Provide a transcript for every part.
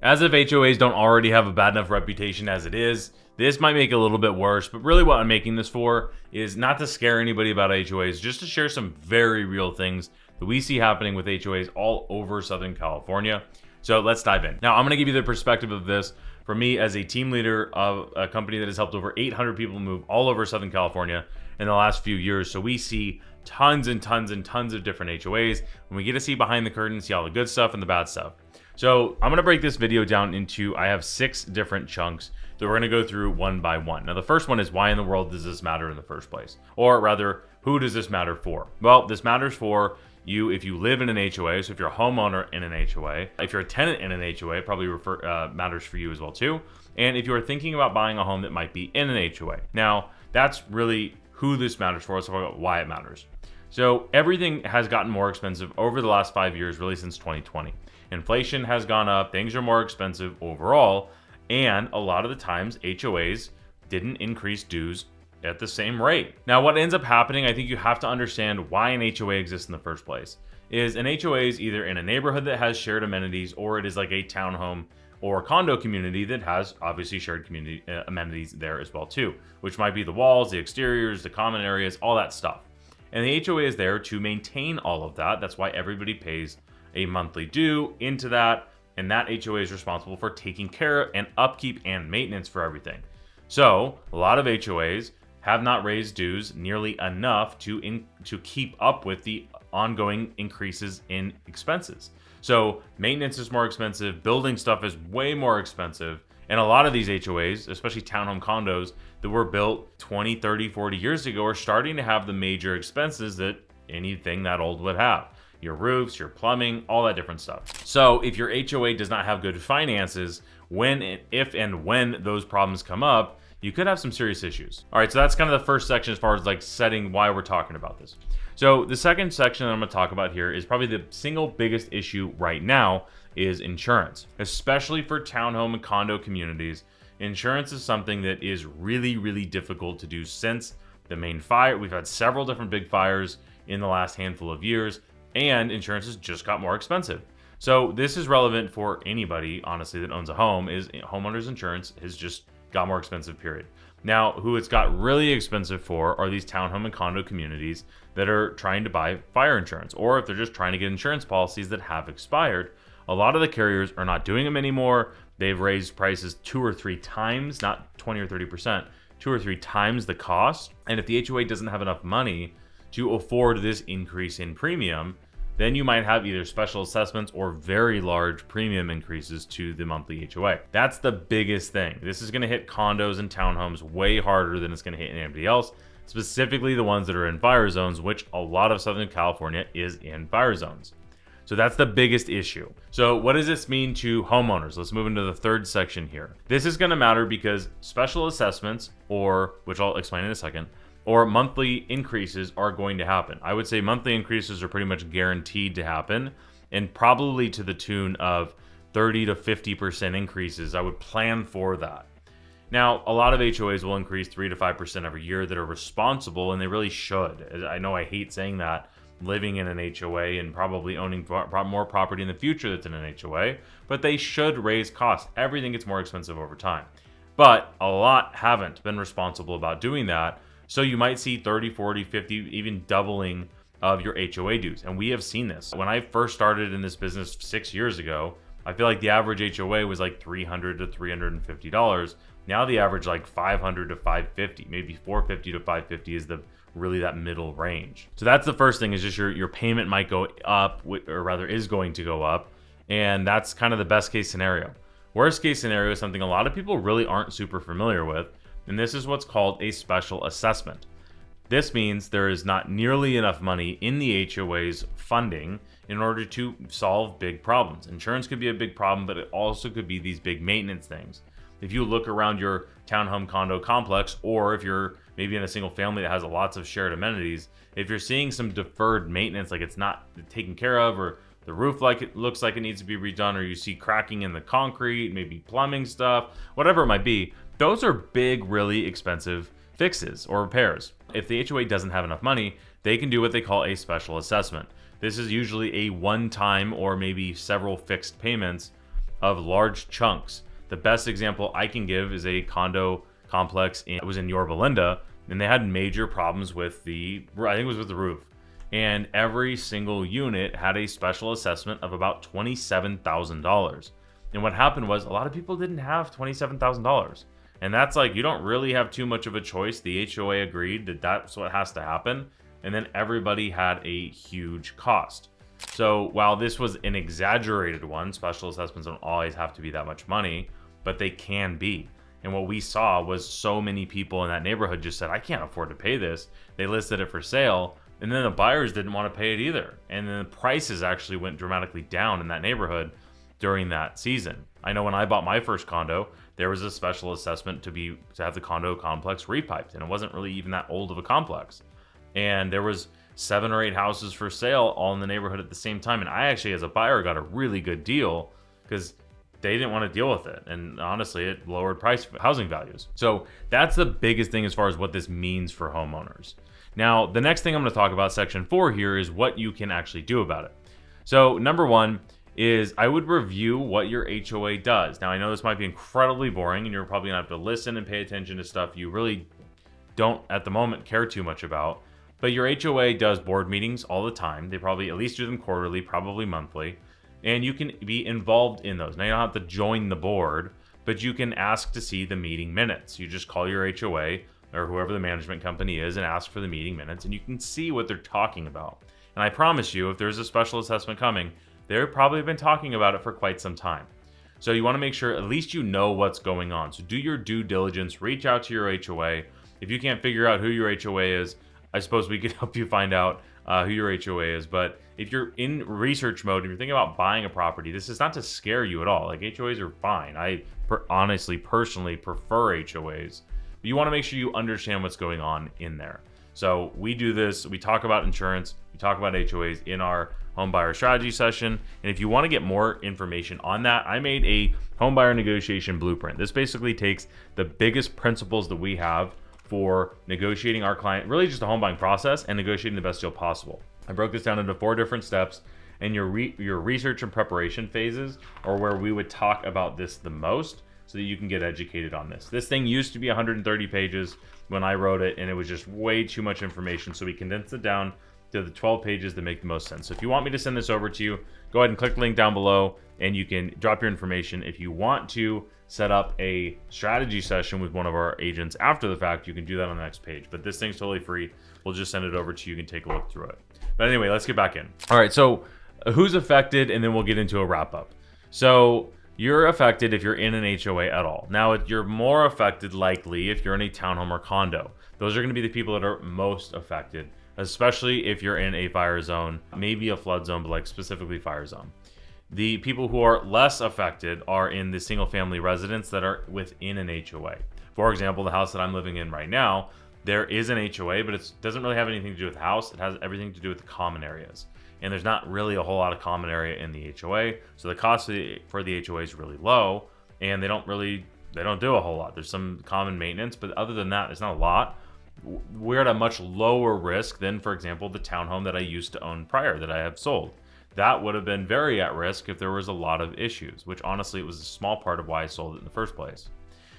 As if HOAs don't already have a bad enough reputation as it is, this might make it a little bit worse, but really what I'm making this for is not to scare anybody about HOAs, just to share some very real things that we see happening with HOAs all over Southern California. So let's dive in. Now, I'm going to give you the perspective of this from me as a team leader of a company that has helped over 800 people move all over Southern California in the last few years. So we see tons and tons and tons of different HOAs, and we get to see behind the curtain, see all the good stuff and the bad stuff. So I'm going to break this video down into, I have 6 different chunks that we're going to go through one by one. Now, the first one is, why in the world does this matter in the first place? Or rather, who does this matter for? Well, this matters for you if you live in an HOA. So if you're a homeowner in an HOA, if you're a tenant in an HOA, it probably matters for you as well too. And if you are thinking about buying a home that might be in an HOA. Now, that's really who this matters for. Let's talk about why it matters. So everything has gotten more expensive over the last 5 years, really since 2020. Inflation has gone up, things are more expensive overall, and a lot of the times HOAs didn't increase dues at the same rate. Now, what ends up happening, I think you have to understand why an HOA exists in the first place, is an HOA is either in a neighborhood that has shared amenities, or it is like a townhome or condo community that has obviously shared community amenities there as well too, which might be the walls, the exteriors, the common areas, all that stuff. And the HOA is there to maintain all of that. That's why everybody pays a monthly due into that, and that HOA is responsible for taking care of and upkeep and maintenance for everything. So a lot of HOAs have not raised dues nearly enough to keep up with the ongoing increases in expenses. So maintenance is more expensive, building stuff is way more expensive, and a lot of these HOAs, especially townhome condos that were built 20, 30, 40 years ago, are starting to have the major expenses that anything that old would have. Your roofs, your plumbing, all that different stuff. So if your HOA does not have good finances, if and when those problems come up, you could have some serious issues. All right, so that's kind of the first section as far as like setting why we're talking about this. So the second section that I'm going to talk about here is probably the single biggest issue right now is insurance, especially for townhome and condo communities. Insurance is something that is really, really difficult to do since the main fire. We've had several different big fires in the last handful of years, and insurance has just got more expensive. So this is relevant for anybody, honestly, that owns a home. Is homeowners insurance has just got more expensive, period. Now, who it's got really expensive for are these townhome and condo communities that are trying to buy fire insurance, or if they're just trying to get insurance policies that have expired. A lot of the carriers are not doing them anymore. They've raised prices 2 or 3 times, not 20 or 30%, 2 or 3 times the cost. And if the HOA doesn't have enough money to afford this increase in premium, then you might have either special assessments or very large premium increases to the monthly HOA. That's the biggest thing. This is going to hit condos and townhomes way harder than it's going to hit anybody else, specifically the ones that are in fire zones, which a lot of Southern California is in fire zones. So that's the biggest issue. So what does this mean to homeowners? Let's move into the third section here. This is going to matter because special assessments, or which I'll explain in a second, or monthly increases are going to happen. I would say monthly increases are pretty much guaranteed to happen, and probably to the tune of 30 to 50% increases. I would plan for that. Now, a lot of HOAs will increase 3 to 5% every year that are responsible, and they really should. I know I hate saying that, living in an HOA and probably owning more property in the future that's in an HOA, but they should raise costs. Everything gets more expensive over time. But a lot haven't been responsible about doing that. So you might see 30, 40, 50, even doubling of your HOA dues. And we have seen this. When I first started in this business 6 years ago, I feel like the average HOA was like $300 to $350. Now the average like $500 to $550, maybe $450 to $550 is really that middle range. So that's the first thing, is just your payment might go up, or rather is going to go up. And that's kind of the best case scenario. Worst case scenario is something a lot of people really aren't super familiar with. And this is what's called a special assessment. This means there is not nearly enough money in the HOA's funding in order to solve big problems. Insurance could be a big problem, but it also could be these big maintenance things. If you look around your townhome condo complex, or if you're maybe in a single family that has lots of shared amenities, if you're seeing some deferred maintenance, like it's not taken care of, or the roof looks like it needs to be redone, or you see cracking in the concrete, maybe plumbing stuff, whatever it might be, those are big, really expensive fixes or repairs. If the HOA doesn't have enough money, they can do what they call a special assessment. This is usually a one-time or maybe several fixed payments of large chunks. The best example I can give is a condo complex it was in Yorba Linda, and they had major problems with I think it was with the roof. And every single unit had a special assessment of about $27,000. And what happened was a lot of people didn't have $27,000. And that's like, you don't really have too much of a choice. The HOA agreed that that's what has to happen. And then everybody had a huge cost. So while this was an exaggerated one, special assessments don't always have to be that much money, but they can be. And what we saw was so many people in that neighborhood just said, I can't afford to pay this. They listed it for sale, and then the buyers didn't want to pay it either. And then the prices actually went dramatically down in that neighborhood during that season. I know when I bought my first condo, there was a special assessment to have the condo complex repiped, and it wasn't really even that old of a complex. And there was 7 or 8 houses for sale all in the neighborhood at the same time. And I actually, as a buyer, got a really good deal because they didn't want to deal with it. And honestly, it lowered housing values. So that's the biggest thing as far as what this means for homeowners. Now, the next thing I'm going to talk about, section 4 here, is what you can actually do about it. So number 1 is I would review what your HOA does. Now, I know this might be incredibly boring and you're probably going to have to listen and pay attention to stuff you really don't at the moment care too much about. But your HOA does board meetings all the time. They probably at least do them quarterly, probably monthly. And you can be involved in those. Now, you don't have to join the board, but you can ask to see the meeting minutes. You just call your HOA or whoever the management company is and ask for the meeting minutes, and you can see what they're talking about. And I promise you, if there's a special assessment coming, they've probably been talking about it for quite some time. So you want to make sure at least you know what's going on. So do your due diligence, reach out to your HOA. If you can't figure out who your HOA is, I suppose we could help you find out who your HOA is. But if you're in research mode and you're thinking about buying a property, this is not to scare you at all. Like, HOAs are fine. I honestly, personally prefer HOAs. But you want to make sure you understand what's going on in there. So we do this. We talk about insurance. We talk about HOAs in our home buyer strategy session. And if you want to get more information on that, I made a home buyer negotiation blueprint. This basically takes the biggest principles that we have for negotiating our client, really just the home buying process and negotiating the best deal possible. I broke this down into 4 different steps, and your research and preparation phases are where we would talk about this the most so that you can get educated on this. This thing used to be 130 pages when I wrote it, and it was just way too much information. So we condensed it down to the 12 pages that make the most sense. So if you want me to send this over to you, go ahead and click the link down below and you can drop your information. If you want to set up a strategy session with one of our agents after the fact, you can do that on the next page. But this thing's totally free. We'll just send it over to you. You can take a look through it. But anyway, let's get back in. All right, so who's affected, and then we'll get into a wrap up. So you're affected if you're in an HOA at all. Now, you're more affected likely if you're in a townhome or condo. Those are going to be the people that are most affected, especially if you're in a fire zone, maybe a flood zone, but like specifically fire zone. The people who are less affected are in the single family residents that are within an HOA. For example, the house that I'm living in right now, there is an HOA, but it doesn't really have anything to do with the house. It has everything to do with the common areas. And there's not really a whole lot of common area in the HOA. So the cost for the HOA is really low, and they don't do a whole lot. There's some common maintenance, but other than that, it's not a lot. We're at a much lower risk than, for example, the townhome that I used to own prior that I have sold. That would have been very at risk if there was a lot of issues, which honestly, it was a small part of why I sold it in the first place.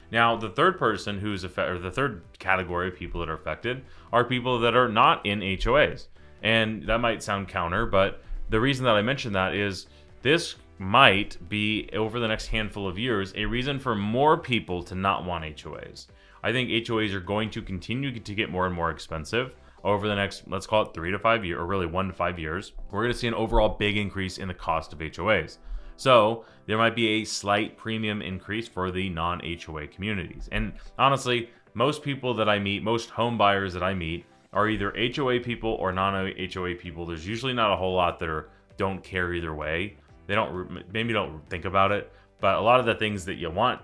Now, the third person who's affected, or the third category of people that are affected, are people that are not in HOAs. And that might sound counter, but the reason that I mention that is this might be, over the next handful of years, a reason for more people to not want HOAs. I think HOAs are going to continue to get more and more expensive over the next, let's call it 3 to 5 years, or really 1 to 5 years. We're going to see an overall big increase in the cost of HOAs. So there might be a slight premium increase for the non-HOA communities. And honestly, most people that I meet, most home buyers that I meet, are either HOA people or non-HOA people. There's usually not a whole lot that don't care either way. They maybe don't think about it, but a lot of the things that you want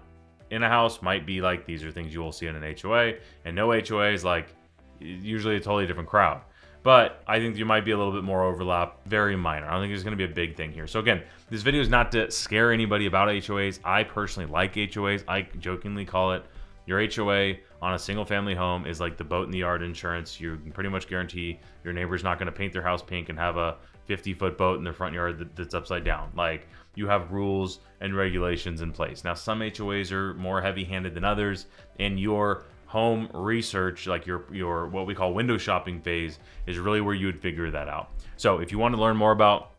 in a house might be like, these are things you will see in an HOA, and no HOA is like usually a totally different crowd. But I think there might be a little bit more overlap, very minor. I don't think there's going to be a big thing here. So again, this video is not to scare anybody about HOAs. I personally like HOAs. I jokingly call it your HOA on a single family home is like the boat in the yard insurance. You can pretty much guarantee your neighbor's not going to paint their house pink and have a 50-foot boat in their front yard that's upside down. Like, you have rules and regulations in place. Now, some HOAs are more heavy-handed than others, and your home research, like your what we call window shopping phase, is really where you would figure that out. So if you want to learn more about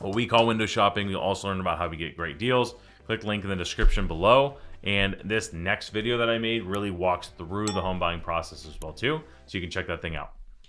what we call window shopping, you'll also learn about how we get great deals. Click the link in the description below. And this next video that I made really walks through the home buying process as well too, so you can check that thing out.